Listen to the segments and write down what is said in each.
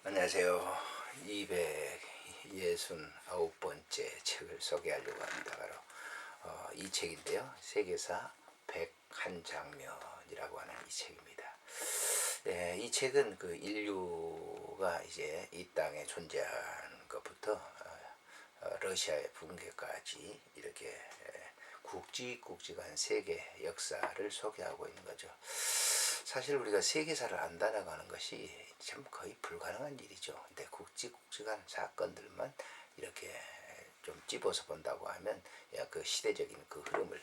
안녕하세요. 269번째 책을 소개하려고 합니다. 바로 이 책인데요. 세계사 101장면이라고 하는 이 책입니다. 이 책은 그 인류가 이제 이 땅에 존재하는 것부터 러시아의 붕괴까지 이렇게 굵직굵직한 세계 역사를 소개하고 있는 거죠. 사실 우리가 세계사를 안다라고 하는 것이 참 거의 불가능한 일이죠. 근데 굵직굵직한 사건들만 이렇게 좀 집어서 본다고 하면 그 시대적인 그 흐름을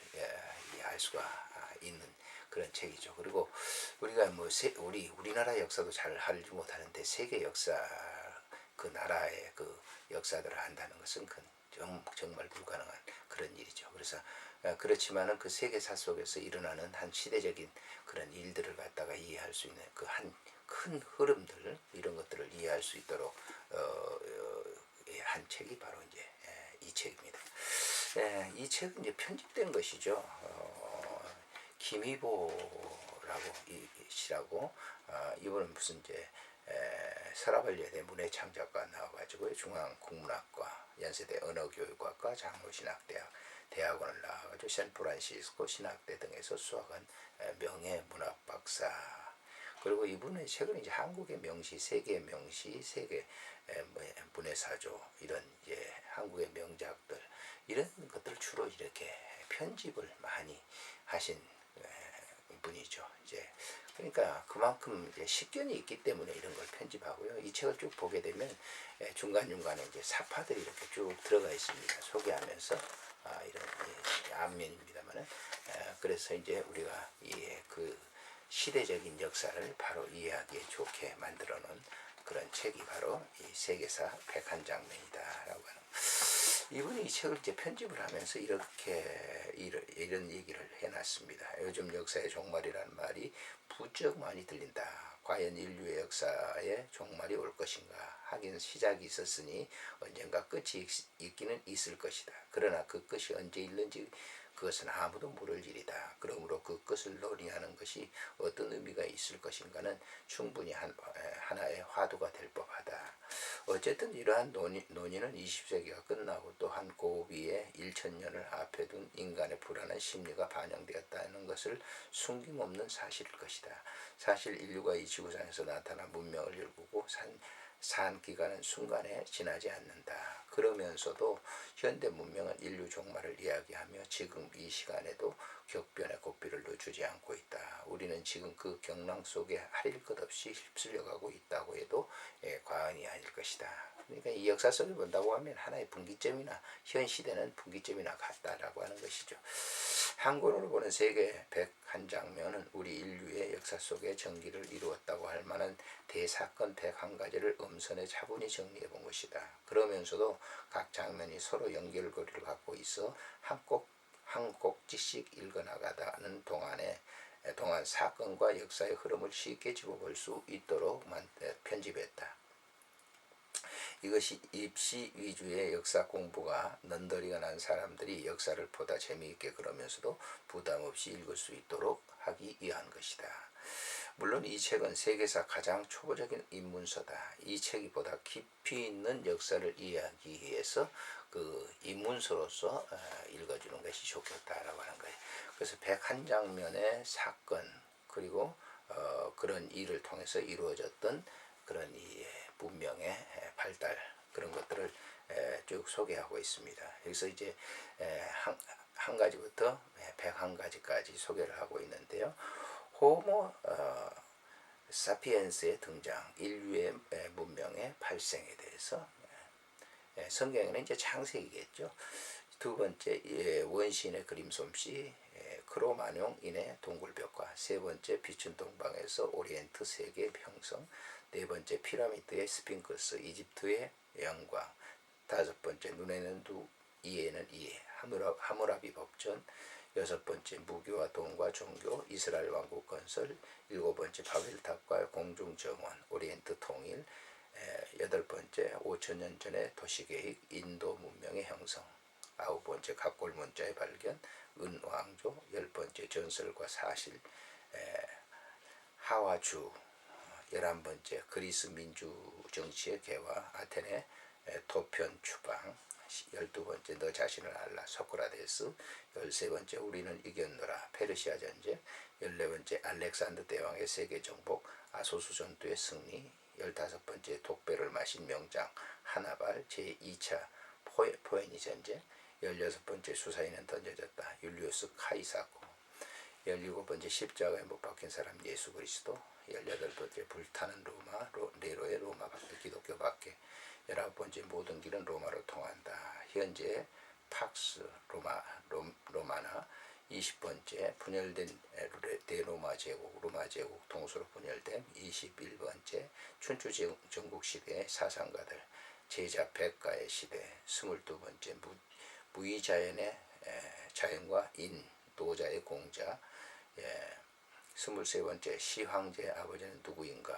알 수가 있는 그런 책이죠. 그리고 우리가 뭐 우리나라 역사도 잘 알지 못하는데 세계 역사, 그 나라의 그 역사들을 안다는 것은 정말 불가능한 그런 일이죠. 그래서 그렇지만은 그 세계사 속에서 일어나는 한 시대적인 그런 일들을 갖다가 이해할 수 있는 그 한 큰 흐름들, 이런 것들을 이해할 수 있도록 한 책이 바로 이제 이 책입니다. 이 책은 이제 편집된 것이죠. 김희보라고 시라고 이분은 무슨 이제 서라벌여대 문해창작과 나와가지고 중앙국문학과, 연세대 언어교육학과, 장로신학대학 대학원을 나와가지고 샌프란시스코 신학대 등에서 수학한 명예 문학 박사. 그리고 이분은 최근에 이제 한국의 명시, 세계의 명시, 세계 문해사조, 이런 이제 한국의 명작들, 이런 것들을 주로 이렇게 편집을 많이 하신 분이죠. 이제 그러니까 그만큼 이제 식견이 있기 때문에 이런 걸 편집하고요. 이 책을 쭉 보게 되면 중간중간에 이제 사파들이 이렇게 쭉 들어가 있습니다. 소개하면서 이런 앞면입니다만은 그래서 이제 우리가 그 시대적인 역사를 바로 이해하기에 좋게 만들어 놓은 그런 책이 바로 이 세계사 101장면이다라고 하는. 이분이 이 책을 이제 편집을 하면서 이렇게 이런 얘기를 해놨습니다. 요즘 역사의 종말이라는 말이 부쩍 많이 들린다. 과연 인류의 역사에 종말이 올 것인가? 하긴 시작이 있었으니 언젠가 끝이 있기는 있을 것이다. 그러나 그 끝이 언제 있는지 그것은 아무도 모를 일이다. 그러므로 그 끝을 논의하는 것이 어떤 의미가 있을 것인가는 충분히 하나의 화두가 될 법하다. 어쨌든 이러한 논의는 20세기가 끝나고 또 한 고비의 1000년을 앞에 둔 인간의 불안한 심리가 반영되었다는 것을 숨김없는 사실일 것이다. 사실 인류가 이 지구상에서 나타난 문명을 일구고 산 기간은 순간에 지나지 않는다. 그러면서도 현대 문명은 인류 종말을 이야기하며 지금 이 시간에도 격변의 고삐를 늦추지 않고 있다. 우리는 지금 그 경랑 속에 하릴 것 없이 휩쓸려가고 있다고 해도 과언이 아닐 것이다. 그러니까 이 역사 속에 본다고 하면 하나의 분기점이나 현 시대는 분기점이나 같다라고 하는 것이죠. 한권으로 보는 세계 101장면은 우리 인류의 역사 속에 전기를 이루었다고 할 만한 대사건 101가지를 음선에 차분히 정리해 본 것이다. 그러면서도 각 장면이 서로 연결고리를 갖고 있어 한 꼭지씩 읽어나가다는 동안 사건과 역사의 흐름을 쉽게 집어볼 수 있도록 편집했다. 이것이 입시 위주의 역사 공부가 넌더리가 난 사람들이 역사를 보다 재미있게 그러면서도 부담 없이 읽을 수 있도록 하기 위한 것이다. 물론 이 책은 세계사 가장 초보적인 입문서다. 이 책이 보다 깊이 있는 역사를 이해하기 위해서 그 입문서로서 읽어주는 것이 좋겠다라고 하는 거예요. 그래서 101장면의 사건, 그리고 그런 일을 통해서 이루어졌던 그런 이 문명의 발달, 그런 것들을 쭉 소개하고 있습니다. 여기서 이제 한 가지부터 101가지까지 소개를 하고 있는데요. 호모 사피엔스의 등장, 인류의 문명의 발생에 대해서, 성경에는 이제 창세기겠죠. 두 번째, 원시인의 그림 솜씨, 크로마뇽인의 동굴벽화. 세 번째, 빛은 동방에서 오리엔트 세계 형성. 네 번째, 피라미드의 스핑크스, 이집트의 영광. 다섯 번째, 눈에는 눈, 이에는 이해, 하무라비 법전. 여섯 번째, 무교와 돈과 종교, 이스라엘 왕국 건설. 일곱 번째, 바벨탑과 공중정원, 오리엔트 통일. 여덟 번째, 5000년 전의 도시계획, 인도 문명의 형성. 아홉 번째, 갑골문자의 발견, 은왕조. 열 번째, 전설과 사실, 하와주, 11번째 그리스 민주 정치의 개화 아테네 토편 추방 12번째 너 자신을 알라 소크라테스 13번째 우리는 이겼노라 페르시아 전쟁 14번째 알렉산더 대왕의 세계 정복 아소수 전투의 승리 15번째 독배를 마신 명장 하나발 제2차 포에니 전쟁 16번째 수사인은 던져졌다 율리우스 카이 사건 17번째 십자가에 못 박힌 사람 예수 그리스도 18번째 불타는 로마 네로의 로마 밖에 기독교 밖에 19번째 모든 길은 로마로 통한다. 현재 팍스 로마나 20번째 분열된 대로마 제국 로마 제국 통수로 분열됨 21번째 춘추 전국 시대의 사상가들 제자 백가의 시대 22번째 무의자연의 자연과 노자의 공자 23번째 시황제 아버지는 누구인가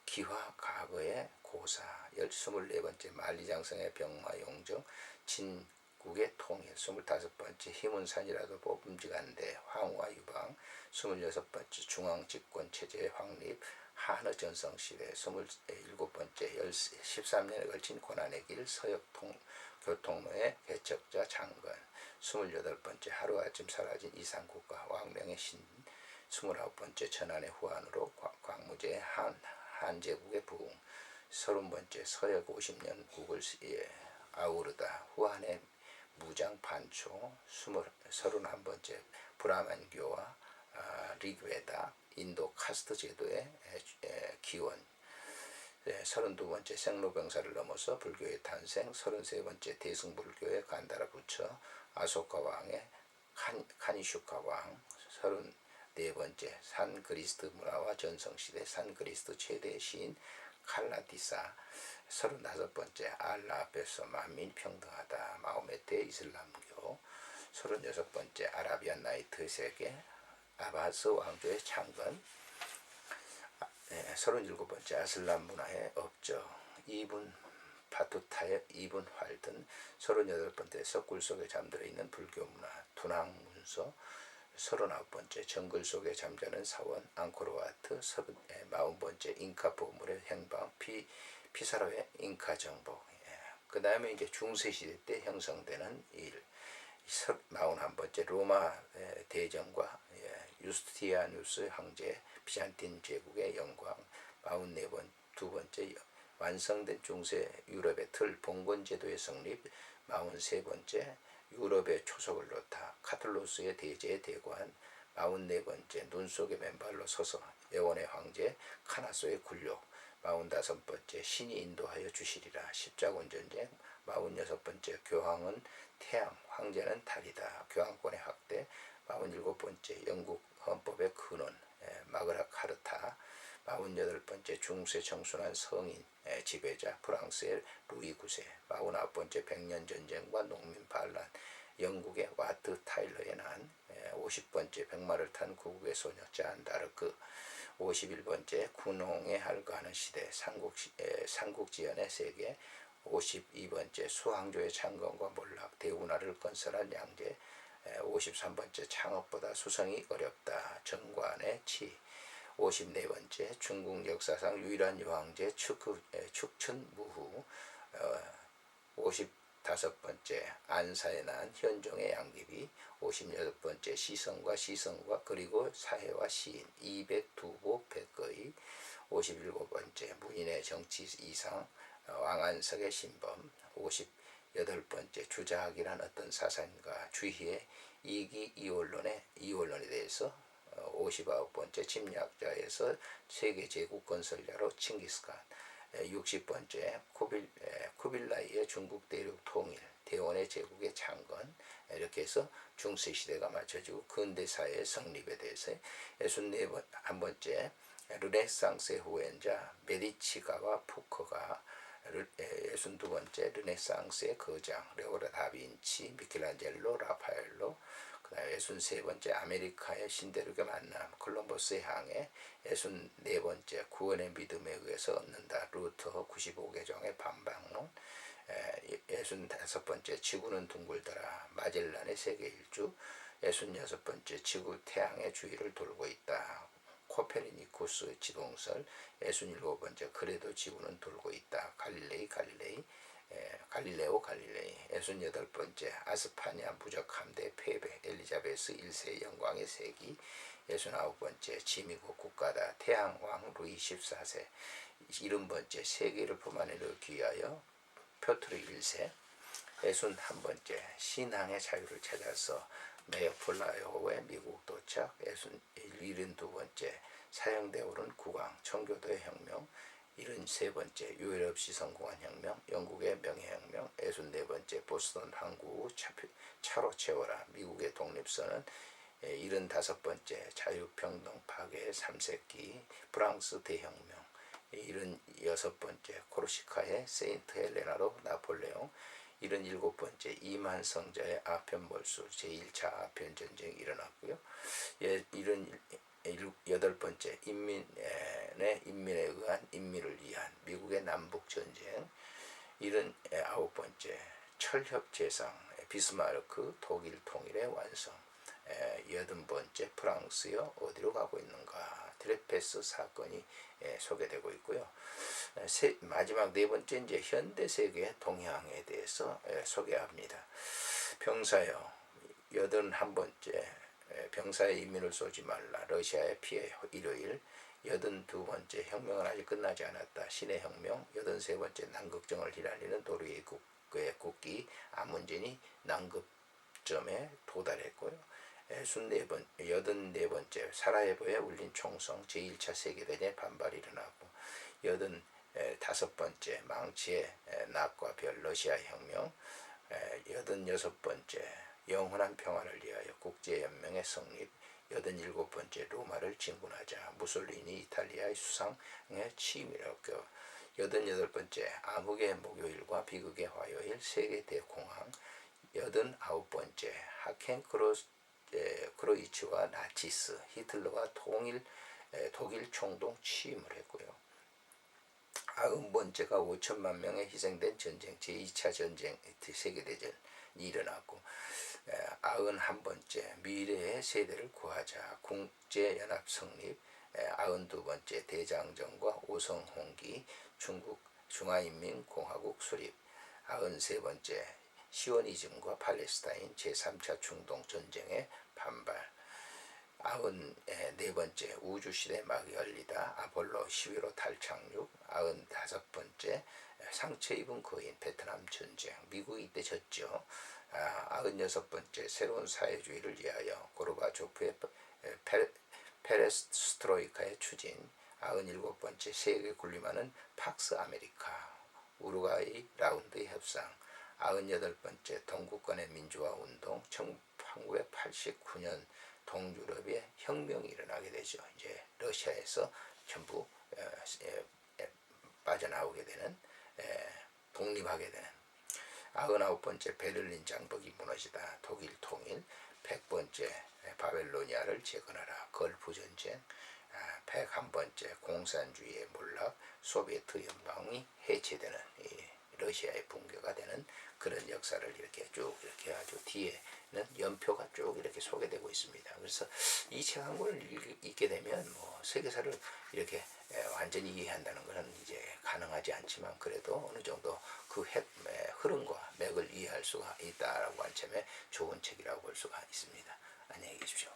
기화 과거의 고사 24번째 만리장성의 병화 용정 진국의 통일 25번째 힘은 산이라도 뽑음직한데 황후와 유방 26번째 중앙집권체제의 확립 한의 전성시대 27번째 13년에 걸친 고난의 길 서역교통로의 개척자 장건 28번째 하루아침 사라진 이상국가 왕명의 신 29번째 천안의 후한으로 광무제의 한제국의 부흥 30번째 서역 50년 국을 아우르다 후한의 무장 반초 31번째 브라만교와 리그베다 인도 카스트 제도의 기원 32번째 생로병사를 넘어서 불교의 탄생 33번째 대승불교의 간다라 부처 아소카 왕의 카니슈카 왕 34번째 산그리스트 문화와 전성시대 산그리스트 최대 시인 칼라디사 35번째 알라 앞에서 만민 평등하다 마호메트의 이슬람교 36번째 아라비안 나이트 세계 아바스 왕조의 창건 37번째 아슬람 문화의 업적 이분 파투타의 이분 활든 38번째 석굴 속에 잠들어 있는 불교 문화 둔항 문서 39번째 정글 속에 잠자는 사원 앙코르와트 40번째 잉카 보물의 행방 피사로의 잉카 정복 그 다음에 이제 중세시대 때 형성되는 일 41번째 로마 대전과 유스티아누스 황제 비잔틴 제국의 영광 42번째 완성된 중세 유럽의 틀 봉건제도의 성립 43번째 유럽의 초석을 놓다 카톨로스의 대제의 대관 44번째 눈 속의 맨발로 서서 애원의 황제 카나소의 굴욕 45번째 신이 인도하여 주시리라 십자군 전쟁 46번째 교황은 태양 황제는 달이다 교황권의 확대 47번째 영국 헌법의 근원 마그나 카르타 48번째 중세 청순한 성인 지배자 프랑스의 루이 9세 49번째 백년 전쟁과 농민 반란 영국의 와트 타일러의 난 50번째 백마를 탄 구국의 소녀 잔 다르크 51번째 군홍에 할거하는 시대 삼국지연의 세계 52번째 수항조의 창건과 몰락 대운하를 건설한 양제 53번째 창업보다 수성이 어렵다 정관의 치 54번째 중국 역사상 유일한 여왕제 축춘무후 55번째 안사의 난 현종의 양귀비 56번째 시성과 그리고 사회와 시인 202보 백거의 57번째 무인의 정치 이상 왕안석의 신범 58번째 주자학이란 어떤 사상가 주희의 이기 이원론에 대해서 59번째 침략자에서 세계 제국 건설자로 칭기스칸 60번째 쿠빌라이의 중국 대륙 통일 대원의 제국의 창건 이렇게 해서 중세시대가 맞춰지고 근대사회의 성립에 대해서 61번째 르네상스의 후연자 메디치가와 푸커가 62번째 르네상스의 거장 레오나르도 다빈치 미켈란젤로 라파엘로 63번째 아메리카의 신대륙의 만남 콜럼버스의 항해 64번째 구원의 믿음에 의해서 얻는다 루터 95개정의 반박론 65번째 지구는 둥글더라 마젤란의 세계 일주 66번째 지구 태양의 주위를 돌고 있다 코페르니쿠스 지동설, 67번째 그래도 지구는 돌고 있다. 갈릴레오 갈릴레이. 68번째 아스파니아 무적 함대 패배, 엘리자베스 1세 영광의 세기. 69번째 지미국 국가다. 태양왕 루이 14세. 70번째 세계를 품안으로 귀하여 표트르 1세. 61번째 신앙의 자유를 찾아서 메어폴라요에 미국 도착. 72번째 사형대 오른 국왕 청교도의 혁명. 73번째 유럽시 성공한 혁명, 영국의 명예혁명. 64번째 보스턴 항구 차로 채워라, 미국의 독립선언. 75번째 자유평등 파괴 3세기, 프랑스 대혁명. 76번째 코르시카의 세인트 헬레나로 나폴레옹. 77번째 이만 성자의 아편몰수 제1차 아편전쟁이 일어났고요. 8번째 인민에 의한 인민을 위한 미국의 남북전쟁. 79번째 철협재상 비스마르크 독일 통일의 완성. 80번째 프랑스여 어디로 가고 있는가, 드레페스 사건이 소개되고 있고요. 마지막 4번째 이제 현대 세계 동향에 대해서 소개합니다. 병사여 81번째 병사의 인민을 쏘지 말라, 러시아의 피해 일요일. 82번째 혁명은 아직 끝나지 않았다, 신의 혁명. 83번째 난국정을 휘날리는 도리의 국기 아문진이 난급점에 도달했고요. 84번째 사라예보에 울린 총성, 제1차 세계대전에 반발이 일어나고. 85번째 망치의 낙과 별, 러시아 혁명. 86번째 영원한 평화를 위하여 국제연맹의 성립. 87번째 로마를 진군하자, 무솔리니 이탈리아의 수상의 취임이라고. 88번째 암흑의 목요일과 비극의 화요일, 세계 대공황. 89번째 하켄 크로이츠와 나치스, 히틀러와 독일 총동 취임을 했고요. 90번째가 5천만 명의 희생된 전쟁, 제2차 전쟁 세계대전이 일어났고. 91번째 미래의 세대를 구하자, 국제연합 성립. 92번째 대장정과 오성홍기, 중국 중화인민공화국 수립. 93번째 시오니즘과 팔레스타인 제3차 중동 전쟁의 반발. 94번째 우주시대 막이 열리다, 아폴로 11호 탈착륙. 95번째 상처 입은 거인, 베트남 전쟁, 미국이 이때 졌죠. 96번째 새로운 사회주의를 위하여, 고르바초프의 페레스트로이카의 추진. 97번째 세계 군림하는 팍스 아메리카, 우루과이 라운드 협상. 98번째 동구권의 민주화 운동, 1989년 동유럽의 혁명이 일어나게 되죠. 이제 러시아에서 전부 빠져나오게 되는, 독립하게 되는. 99번째 베를린 장벽이 무너지다, 독일 통일. 100번째 바벨로니아를 재건하라, 걸프 전쟁. 101번째 공산주의의 몰락, 소비에트 연방이 해체되는, 러시아의 붕괴가 되는 그런 역사를 이렇게 쭉 이렇게 아주 뒤에는 연표가 쭉 이렇게 소개되고 있습니다. 그래서 이 책 한 권을 읽게 되면 세계사를 이렇게 완전히 이해한다는 것은 이제 가능하지 않지만, 그래도 어느 정도 그 흐름과 맥을 이해할 수가 있다라고 한 점에 좋은 책이라고 볼 수가 있습니다. 안녕히 계십시오.